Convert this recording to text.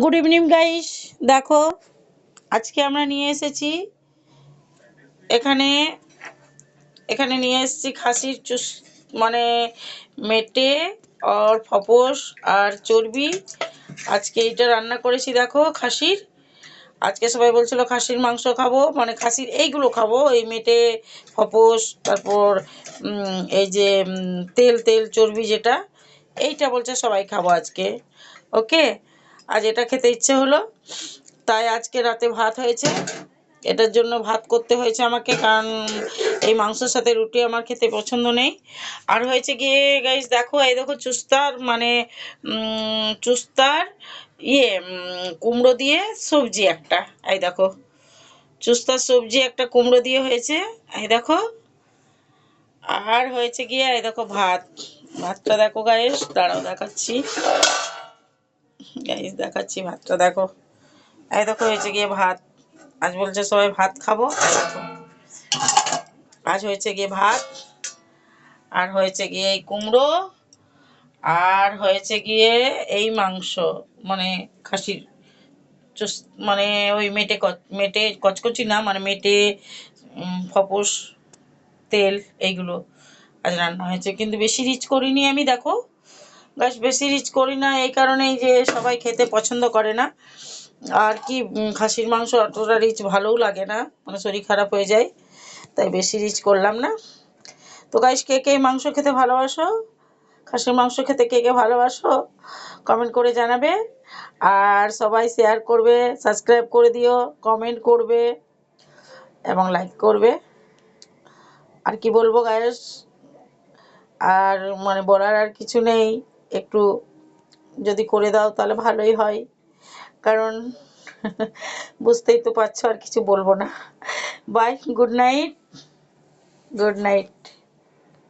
Good evening guys. দেখো আজকে আমরা নিয়ে এসেছি এখানে এখানে নিয়ে এসেছি খাসির মানে মেটে আর ফপস আর চর্বি। আজকে এটা রান্না করেছি। দেখো খাসির, আজকে সবাই বলছিল খাসির মাংস খাবো, মানে খাসির এইগুলো খাবো, এই মেটে ফপস, তারপর এই যে তেল তেল চর্বি যেটা, এইটা বলছে সবাই খাবো আজকে। ওকে, আজ এটা খেতে ইচ্ছে হলো, তাই আজকে রাতে ভাত হয়েছে। এটার জন্য ভাত করতে হয়েছে আমাকে, কারণ এই মাংসের সাথে রুটি আমার খেতে পছন্দ নেই। আর হয়েছে গিয়ে গাইস, দেখো এই দেখো চুস্তার মানে চুস্তার কুমড়ো দিয়ে সবজি একটা, এই দেখো চুস্তার সবজি একটা কুমড়ো দিয়ে হয়েছে, এই দেখো। আর হয়েছে গিয়ে এই দেখো ভাত, ভাতটা দেখো গাইস, দাঁড়াও দেখাচ্ছি গাইস, দেখাচ্ছি ভাতটা দেখো। এই দেখো হয়েছে গিয়ে ভাত, আজ বলছে সবাই ভাত খাবো, এই দেখো আজ হয়েছে গিয়ে ভাত, আর হয়েছে গিয়ে এই কুমড়ো, আর হয়েছে গিয়ে এই মাংস, মানে খাসির মানে ওই মেটে মেটে কচকচি না, মানে মেটে ফপস তেল, এইগুলো আজ রান্না হয়েছে। কিন্তু বেশি রিচ করিনি আমি, দেখো গাছ বেশি রিচ করি না এই কারণেই যে সবাই খেতে পছন্দ করে না। আর কি খাসির মাংস অতটা রিচ ভালোও লাগে না, মানে শরীর খারাপ হয়ে যায়, তাই বেশি রিচ করলাম না। তো গাইস, কে কে মাংস খেতে ভালোবাসো, খাসির মাংস খেতে কে কে ভালোবাসো, কমেন্ট করে জানাবে। আর সবাই শেয়ার করবে, সাবস্ক্রাইব করে দিও, কমেন্ট করবে এবং লাইক করবে। আর কি বলবো গাইস, আর মানে বলার আর কিছু নেই, একটু যদি করে দাও তাহলে ভালোই হয়, কারণ বুঝতেই তো পারছো, আর কিছু বলবো না। Bye, good night, good night.